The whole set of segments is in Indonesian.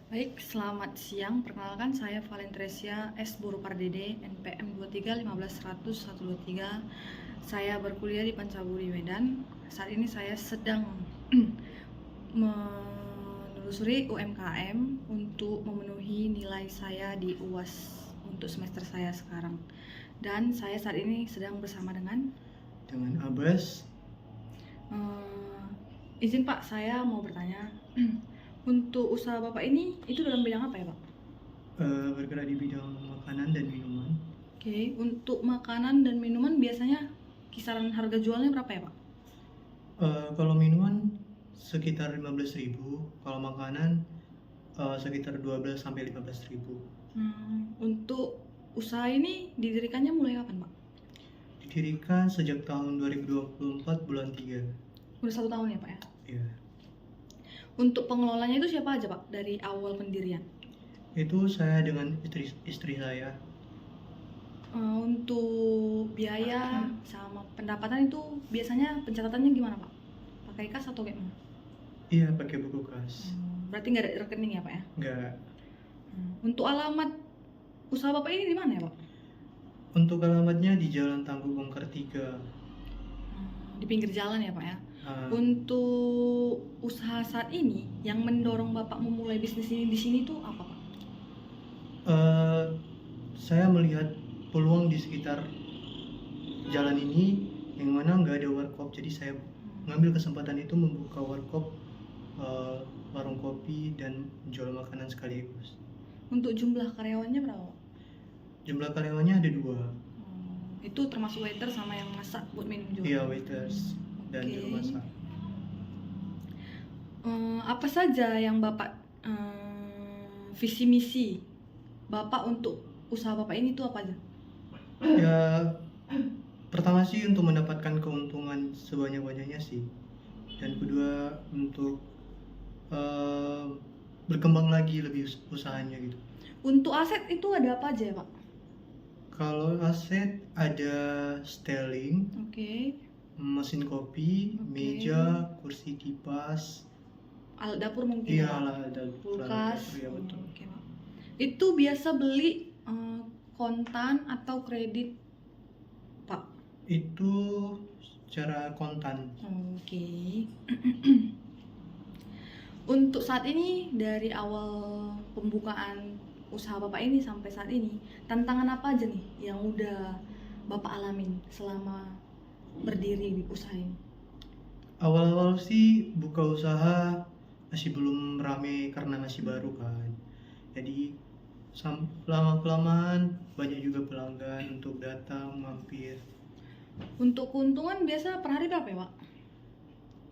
Baik, selamat siang. Perkenalkan saya Valentresia S. Buru Pardede, NPM 23 15 100 123. Saya berkuliah di Pancaburi, Medan. Saat ini saya sedang menelusuri UMKM untuk memenuhi nilai saya di UAS untuk semester saya sekarang. Dan saya saat ini sedang bersama dengan Abbas. izin Pak, saya mau bertanya. Untuk usaha Bapak ini itu dalam bidang apa ya Pak? Bergerak di bidang makanan dan minuman. Oke, untuk makanan dan minuman biasanya kisaran harga jualnya berapa ya Pak? Kalau minuman sekitar 15.000, kalau makanan sekitar 12 sampai 15.000. Untuk usaha ini didirikannya mulai kapan Pak? Didirikan sejak tahun 2024 bulan 3. Udah 1 tahun ya Pak ya? Iya. Untuk pengelolanya itu siapa aja Pak dari awal pendirian? Itu saya dengan istri saya. Untuk biaya sama pendapatan itu biasanya pencatatannya gimana Pak? Pakai kas atau kayak mana? Iya, pakai buku kas. Berarti nggak ada rekening ya Pak ya? Enggak. Untuk alamat usaha Bapak ini di mana ya Pak? Untuk alamatnya di Jalan Tangguh Bongkar 3. Di pinggir jalan ya Pak ya? Untuk usaha saat ini yang mendorong Bapak memulai bisnis ini di sini tuh apa Pak? Saya melihat peluang di sekitar jalan ini yang mana nggak ada warkop, jadi saya mengambil kesempatan itu membuka warkop, warung kopi dan jual makanan sekaligus. Untuk jumlah karyawannya berapa? Jumlah karyawannya ada 2. Itu termasuk waiter sama yang masak buat minum juga? Iya, waiters dan juru masak. Apa saja yang Bapak visi misi Bapak untuk usaha Bapak ini tuh apa aja? Ya, pertama sih untuk mendapatkan keuntungan sebanyak-banyaknya sih, dan kedua untuk berkembang lagi lebih usahanya gitu. Untuk aset itu ada apa aja ya Pak? Kalau aset ada styling, mesin kopi, meja, kursi, kipas, alat dapur mungkin. Iya, Pak? alat dapur, Kulkas. ya betul. Pak. Itu biasa beli kontan atau kredit Pak? Itu secara kontan. Untuk saat ini dari awal pembukaan usaha Bapak ini sampai saat ini, tantangan apa aja nih yang udah Bapak alamin selama berdiri di usaha ini? Awal-awal sih buka usaha masih belum rame karena masih baru kan. Jadi lama-kelamaan banyak juga pelanggan untuk datang mampir. Untuk keuntungan biasa per hari berapa ya Pak?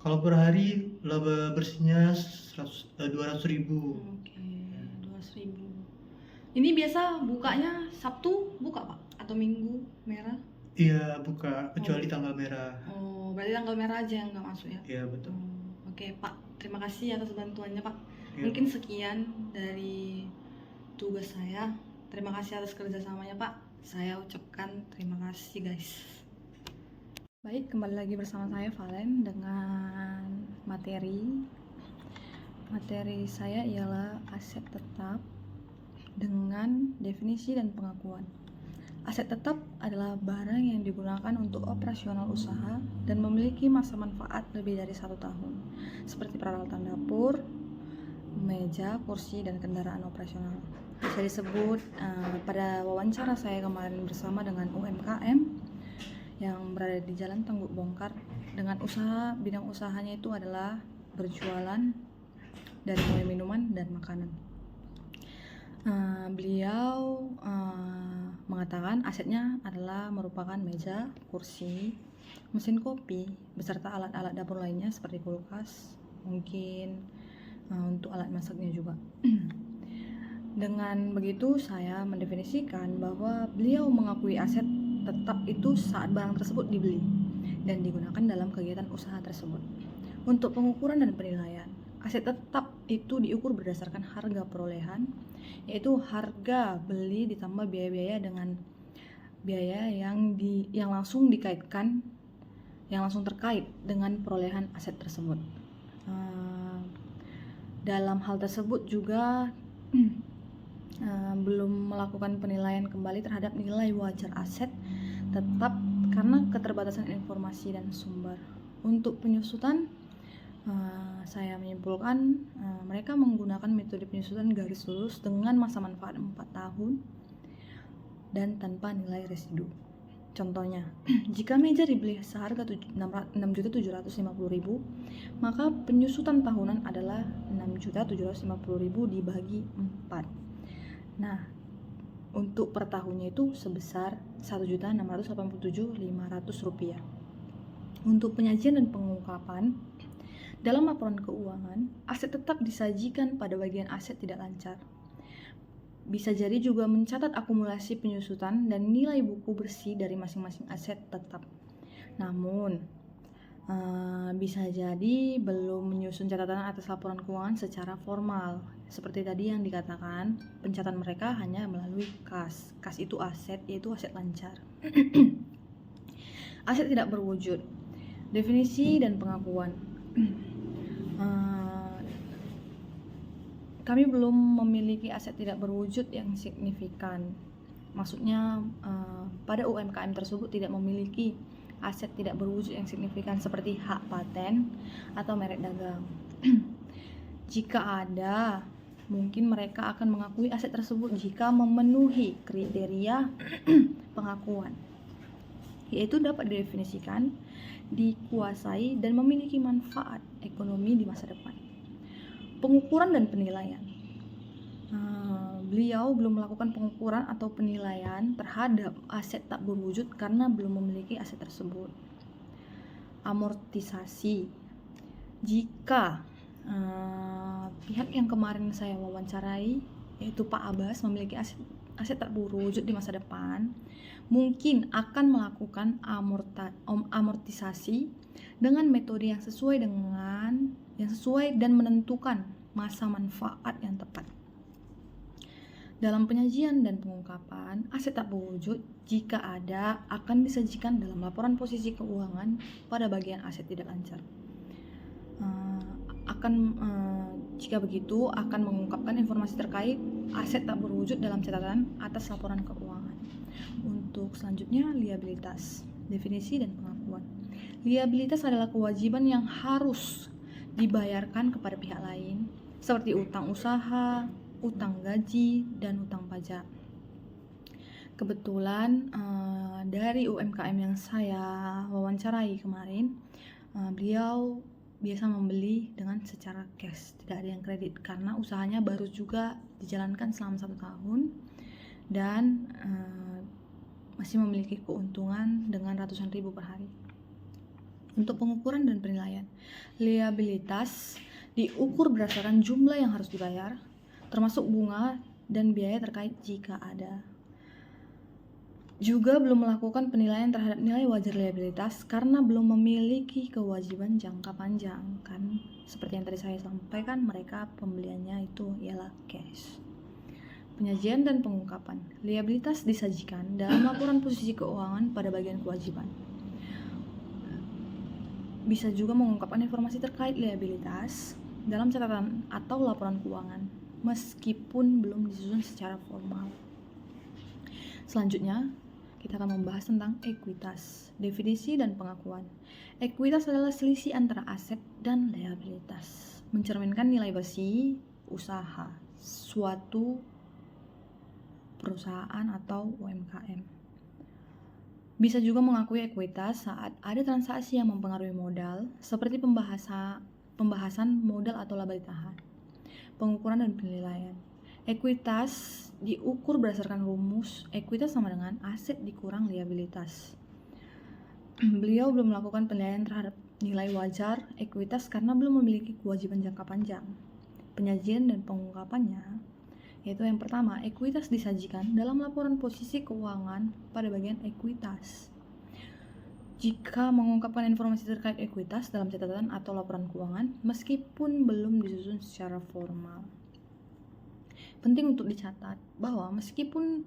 Kalau per hari laba bersihnya 200.000. 200.000. Ini biasa bukanya Sabtu buka Pak? Atau Minggu merah? Iya, buka kecuali tanggal merah. Berarti tanggal merah aja yang nggak masuk ya? Iya, betul. Oke Pak, terima kasih atas bantuannya Pak. Ya. Mungkin sekian dari tugas saya. Terima kasih atas kerjasamanya Pak. Saya ucapkan terima kasih guys. Baik, kembali lagi bersama saya Valen dengan materi saya ialah aset tetap dengan definisi dan pengakuan. Aset tetap adalah barang yang digunakan untuk operasional usaha dan memiliki masa manfaat lebih dari 1 tahun, seperti peralatan dapur, meja, kursi, dan kendaraan operasional. Bisa disebut pada wawancara saya kemarin bersama dengan UMKM yang berada di Jalan Tangguh Bongkar dengan bidang usahanya itu adalah berjualan dari mulai minuman dan makanan. Beliau mengatakan asetnya adalah merupakan meja, kursi, mesin kopi, beserta alat-alat dapur lainnya seperti kulkas, mungkin untuk alat masaknya juga. Dengan begitu saya mendefinisikan bahwa beliau mengakui aset tetap itu saat barang tersebut dibeli dan digunakan dalam kegiatan usaha tersebut. Untuk pengukuran dan penilaian, aset tetap itu diukur berdasarkan harga perolehan, yaitu harga beli ditambah biaya-biaya dengan biaya yang langsung dikaitkan, yang langsung terkait dengan perolehan aset tersebut. Dalam hal tersebut juga belum melakukan penilaian kembali terhadap nilai wajar aset tetap karena keterbatasan informasi dan sumber. Untuk penyusutan, saya menyimpulkan mereka menggunakan metode penyusutan garis lurus dengan masa manfaat 4 tahun dan tanpa nilai residu. Contohnya, jika meja dibeli seharga 6.750.000, maka penyusutan tahunan adalah 6.750.000 dibagi 4. Nah, untuk per tahunnya itu sebesar Rp1.687.500. Untuk penyajian dan pengungkapan, dalam laporan keuangan, aset tetap disajikan pada bagian aset tidak lancar. Bisa jadi juga mencatat akumulasi penyusutan dan nilai buku bersih dari masing-masing aset tetap. Namun, bisa jadi belum menyusun catatan atas laporan keuangan secara formal. Seperti tadi yang dikatakan, pencatatan mereka hanya melalui kas. Kas itu aset, yaitu aset lancar. Aset tidak berwujud. Definisi dan pengakuan. Kami belum memiliki aset tidak berwujud yang signifikan. Maksudnya pada UMKM tersebut tidak memiliki aset tidak berwujud yang signifikan seperti hak paten atau merek dagang. Jika ada, mungkin mereka akan mengakui aset tersebut jika memenuhi kriteria pengakuan, yaitu dapat didefinisikan, dikuasai, dan memiliki manfaat ekonomi di masa depan. Pengukuran dan penilaian. Beliau belum melakukan pengukuran atau penilaian terhadap aset tak berwujud karena belum memiliki aset tersebut. Amortisasi. Jika pihak yang kemarin saya wawancarai, yaitu Pak Abbas, memiliki aset tak berwujud di masa depan, mungkin akan melakukan amortisasi dengan metode yang sesuai dan menentukan masa manfaat yang tepat. Dalam penyajian dan pengungkapan, aset tak berwujud jika ada akan disajikan dalam laporan posisi keuangan pada bagian aset tidak lancar. Jika begitu akan mengungkapkan informasi terkait aset tak berwujud dalam catatan atas laporan keuangan. Untuk selanjutnya, liabilitas, definisi dan pengakuan. Liabilitas adalah kewajiban yang harus dibayarkan kepada pihak lain seperti utang usaha, utang gaji, dan utang pajak. Kebetulan dari UMKM yang saya wawancarai kemarin, beliau biasa membeli dengan secara cash, tidak ada yang kredit karena usahanya baru juga dijalankan selama 1 tahun dan masih memiliki keuntungan dengan ratusan ribu per hari. Untuk pengukuran dan penilaian, liabilitas diukur berdasarkan jumlah yang harus dibayar, termasuk bunga dan biaya terkait jika ada. Juga belum melakukan penilaian terhadap nilai wajar liabilitas karena belum memiliki kewajiban jangka panjang, kan seperti yang tadi saya sampaikan, mereka pembeliannya itu ialah cash. Penyajian dan pengungkapan. Liabilitas disajikan dalam laporan posisi keuangan pada bagian kewajiban. Bisa juga mengungkapkan informasi terkait liabilitas dalam catatan atau laporan keuangan meskipun belum disusun secara formal. Selanjutnya, kita akan membahas tentang ekuitas, definisi dan pengakuan. Ekuitas adalah selisih antara aset dan liabilitas, mencerminkan nilai bersih usaha suatu perusahaan atau UMKM. Bisa juga mengakui ekuitas saat ada transaksi yang mempengaruhi modal, seperti pembahasan modal atau laba ditahan. Pengukuran dan penilaian. Ekuitas diukur berdasarkan rumus ekuitas sama dengan aset dikurang liabilitas. Beliau belum melakukan penilaian terhadap nilai wajar ekuitas karena belum memiliki kewajiban jangka panjang. Penyajian dan pengungkapannya, yaitu yang pertama, ekuitas disajikan dalam laporan posisi keuangan pada bagian ekuitas. Jika mengungkapkan informasi terkait ekuitas dalam catatan atau laporan keuangan, meskipun belum disusun secara formal. Penting untuk dicatat bahwa meskipun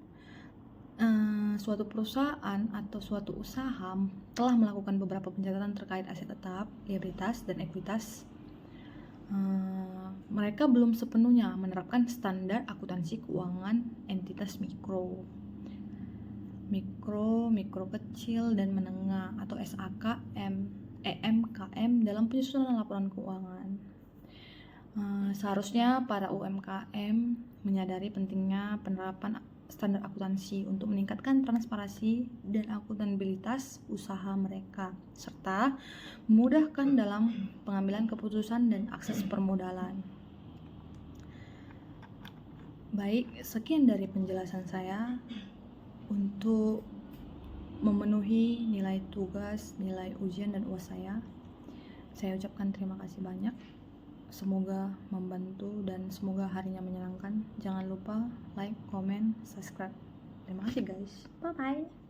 suatu perusahaan atau suatu usaha telah melakukan beberapa pencatatan terkait aset tetap, liabilitas, dan ekuitas, mereka belum sepenuhnya menerapkan standar akuntansi keuangan entitas mikro, kecil dan menengah atau SAKM, EMKM dalam penyusunan laporan keuangan. Seharusnya para UMKM menyadari pentingnya penerapan standar akuntansi untuk meningkatkan transparansi dan akuntabilitas usaha mereka, serta memudahkan dalam pengambilan keputusan dan akses permodalan. Baik, sekian dari penjelasan saya untuk memenuhi nilai tugas, nilai ujian dan UAS saya. Saya ucapkan terima kasih banyak. Semoga membantu dan semoga harinya menyenangkan. Jangan lupa like, comment, subscribe. Terima kasih guys. Bye bye.